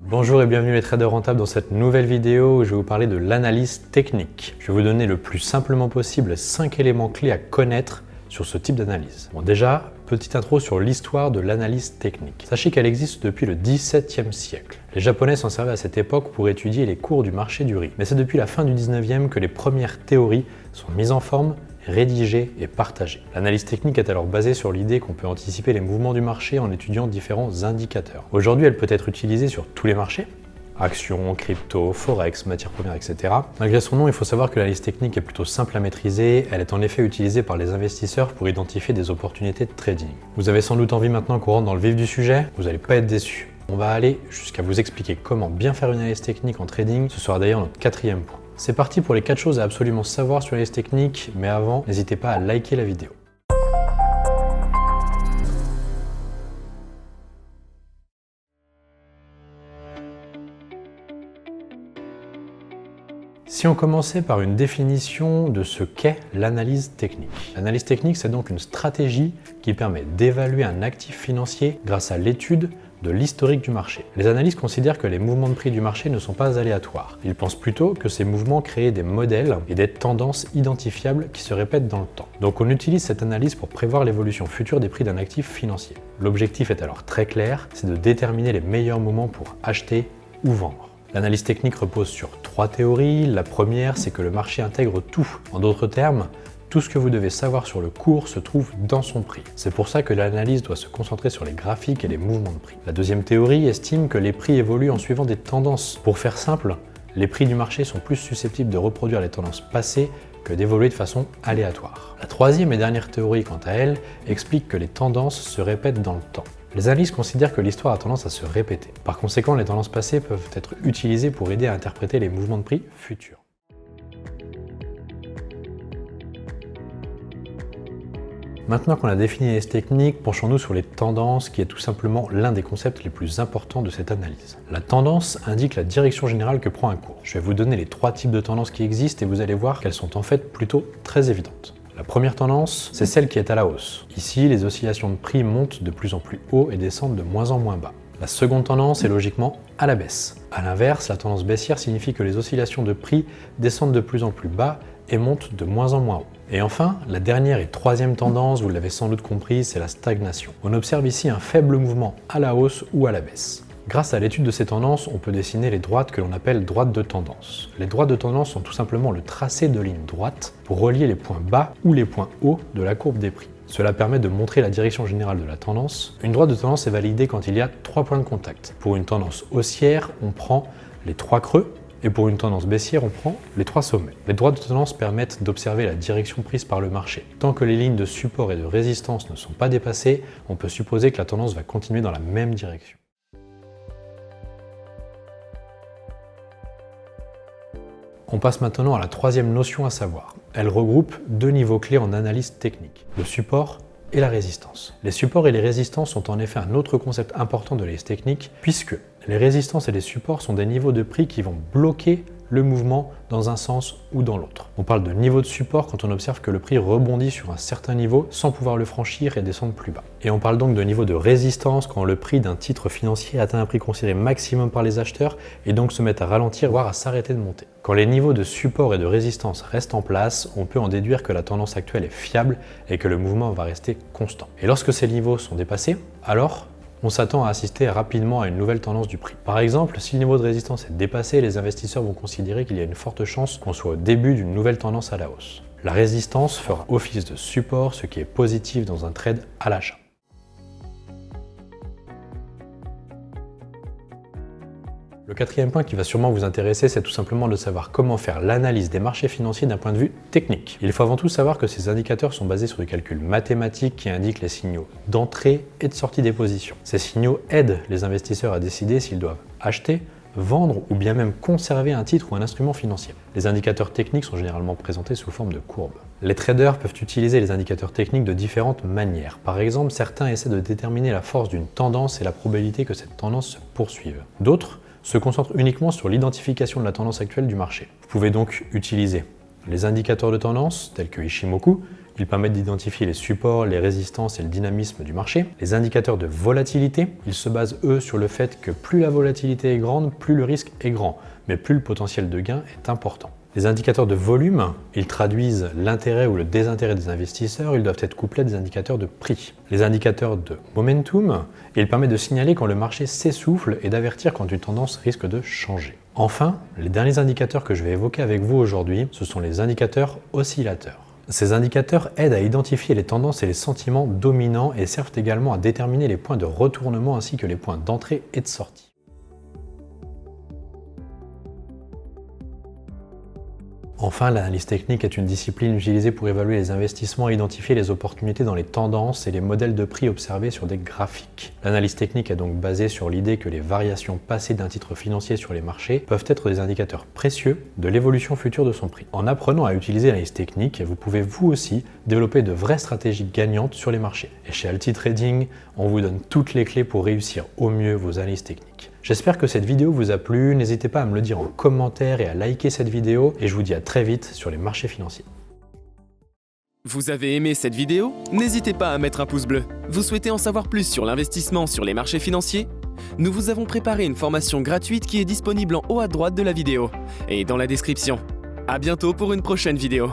Bonjour et bienvenue les traders rentables dans cette nouvelle vidéo où je vais vous parler de l'analyse technique. Je vais vous donner le plus simplement possible 5 éléments clés à connaître sur ce type d'analyse. Bon, déjà, petite intro sur l'histoire de l'analyse technique. Sachez qu'elle existe depuis le XVIIe siècle. Les Japonais s'en servaient à cette époque pour étudier les cours du marché du riz. Mais c'est depuis la fin du XIXe que les premières théories sont mises en forme, rédigée et partagée. L'analyse technique est alors basée sur l'idée qu'on peut anticiper les mouvements du marché en étudiant différents indicateurs. Aujourd'hui, elle peut être utilisée sur tous les marchés, actions, crypto, forex, matières premières, etc. Malgré son nom, il faut savoir que l'analyse technique est plutôt simple à maîtriser. Elle est en effet utilisée par les investisseurs pour identifier des opportunités de trading. Vous avez sans doute envie maintenant qu'on rentre dans le vif du sujet, vous n'allez pas être déçus. On va aller jusqu'à vous expliquer comment bien faire une analyse technique en trading. Ce sera d'ailleurs notre 4e point. C'est parti pour les 4 choses à absolument savoir sur l'analyse technique, mais avant, n'hésitez pas à liker la vidéo. Si on commençait par une définition de ce qu'est l'analyse technique. L'analyse technique, c'est donc une stratégie qui permet d'évaluer un actif financier grâce à l'étude de l'historique du marché. Les analystes considèrent que les mouvements de prix du marché ne sont pas aléatoires. Ils pensent plutôt que ces mouvements créent des modèles et des tendances identifiables qui se répètent dans le temps. Donc on utilise cette analyse pour prévoir l'évolution future des prix d'un actif financier. L'objectif est alors très clair, c'est de déterminer les meilleurs moments pour acheter ou vendre. L'analyse technique repose sur 3 théories. La première, c'est que le marché intègre tout. En d'autres termes, tout ce que vous devez savoir sur le cours se trouve dans son prix. C'est pour ça que l'analyse doit se concentrer sur les graphiques et les mouvements de prix. La deuxième théorie estime que les prix évoluent en suivant des tendances. Pour faire simple, les prix du marché sont plus susceptibles de reproduire les tendances passées que d'évoluer de façon aléatoire. La troisième et dernière théorie, quant à elle, explique que les tendances se répètent dans le temps. Les analystes considèrent que l'histoire a tendance à se répéter. Par conséquent, les tendances passées peuvent être utilisées pour aider à interpréter les mouvements de prix futurs. Maintenant qu'on a défini les techniques, penchons-nous sur les tendances, qui est tout simplement l'un des concepts les plus importants de cette analyse. La tendance indique la direction générale que prend un cours. Je vais vous donner les 3 types de tendances qui existent et vous allez voir qu'elles sont en fait plutôt très évidentes. La première tendance, c'est celle qui est à la hausse. Ici, les oscillations de prix montent de plus en plus haut et descendent de moins en moins bas. La seconde tendance est logiquement à la baisse. A l'inverse, la tendance baissière signifie que les oscillations de prix descendent de plus en plus bas et montent de moins en moins haut. Et enfin, la dernière et 3e tendance, vous l'avez sans doute compris, c'est la stagnation. On observe ici un faible mouvement à la hausse ou à la baisse. Grâce à l'étude de ces tendances, on peut dessiner les droites que l'on appelle droites de tendance. Les droites de tendance sont tout simplement le tracé de lignes droites pour relier les points bas ou les points hauts de la courbe des prix. Cela permet de montrer la direction générale de la tendance. Une droite de tendance est validée quand il y a 3 points de contact. Pour une tendance haussière, on prend les 3 creux, et pour une tendance baissière, on prend les 3 sommets. Les droites de tendance permettent d'observer la direction prise par le marché. Tant que les lignes de support et de résistance ne sont pas dépassées, on peut supposer que la tendance va continuer dans la même direction. On passe maintenant à la 3e notion à savoir. Elle regroupe 2 niveaux clés en analyse technique, le support et la résistance. Les supports et les résistances sont en effet un autre concept important de l'analyse technique, puisque les résistances et les supports sont des niveaux de prix qui vont bloquer le mouvement dans un sens ou dans l'autre. On parle de niveau de support quand on observe que le prix rebondit sur un certain niveau sans pouvoir le franchir et descendre plus bas. Et on parle donc de niveau de résistance quand le prix d'un titre financier atteint un prix considéré maximum par les acheteurs et donc se met à ralentir, voire à s'arrêter de monter. Quand les niveaux de support et de résistance restent en place, on peut en déduire que la tendance actuelle est fiable et que le mouvement va rester constant. Et lorsque ces niveaux sont dépassés, alors on s'attend à assister rapidement à une nouvelle tendance du prix. Par exemple, si le niveau de résistance est dépassé, les investisseurs vont considérer qu'il y a une forte chance qu'on soit au début d'une nouvelle tendance à la hausse. La résistance fera office de support, ce qui est positif dans un trade à l'achat. Le 4e point qui va sûrement vous intéresser, c'est tout simplement de savoir comment faire l'analyse des marchés financiers d'un point de vue technique. Il faut avant tout savoir que ces indicateurs sont basés sur des calculs mathématiques qui indiquent les signaux d'entrée et de sortie des positions. Ces signaux aident les investisseurs à décider s'ils doivent acheter, vendre ou bien même conserver un titre ou un instrument financier. Les indicateurs techniques sont généralement présentés sous forme de courbes. Les traders peuvent utiliser les indicateurs techniques de différentes manières. Par exemple, certains essaient de déterminer la force d'une tendance et la probabilité que cette tendance se poursuive. D'autres se concentrent uniquement sur l'identification de la tendance actuelle du marché. Vous pouvez donc utiliser les indicateurs de tendance tels que Ishimoku, Ils permettent d'identifier les supports, les résistances et le dynamisme du marché. Les indicateurs de volatilité, ils se basent eux sur le fait que plus la volatilité est grande, plus le risque est grand, mais plus le potentiel de gain est important. Les indicateurs de volume, ils traduisent l'intérêt ou le désintérêt des investisseurs, ils doivent être couplés à des indicateurs de prix. Les indicateurs de momentum, ils permettent de signaler quand le marché s'essouffle et d'avertir quand une tendance risque de changer. Enfin, les derniers indicateurs que je vais évoquer avec vous aujourd'hui, ce sont les indicateurs oscillateurs. Ces indicateurs aident à identifier les tendances et les sentiments dominants et servent également à déterminer les points de retournement ainsi que les points d'entrée et de sortie. Enfin, l'analyse technique est une discipline utilisée pour évaluer les investissements et identifier les opportunités dans les tendances et les modèles de prix observés sur des graphiques. L'analyse technique est donc basée sur l'idée que les variations passées d'un titre financier sur les marchés peuvent être des indicateurs précieux de l'évolution future de son prix. En apprenant à utiliser l'analyse technique, vous pouvez vous aussi développer de vraies stratégies gagnantes sur les marchés. Et chez Alti Trading, on vous donne toutes les clés pour réussir au mieux vos analyses techniques. J'espère que cette vidéo vous a plu, n'hésitez pas à me le dire en commentaire et à liker cette vidéo et je vous dis à très vite sur les marchés financiers. Vous avez aimé cette vidéo? N'hésitez pas à mettre un pouce bleu. Vous souhaitez en savoir plus sur l'investissement sur les marchés financiers? Nous vous avons préparé une formation gratuite qui est disponible en haut à droite de la vidéo et dans la description. À bientôt pour une prochaine vidéo.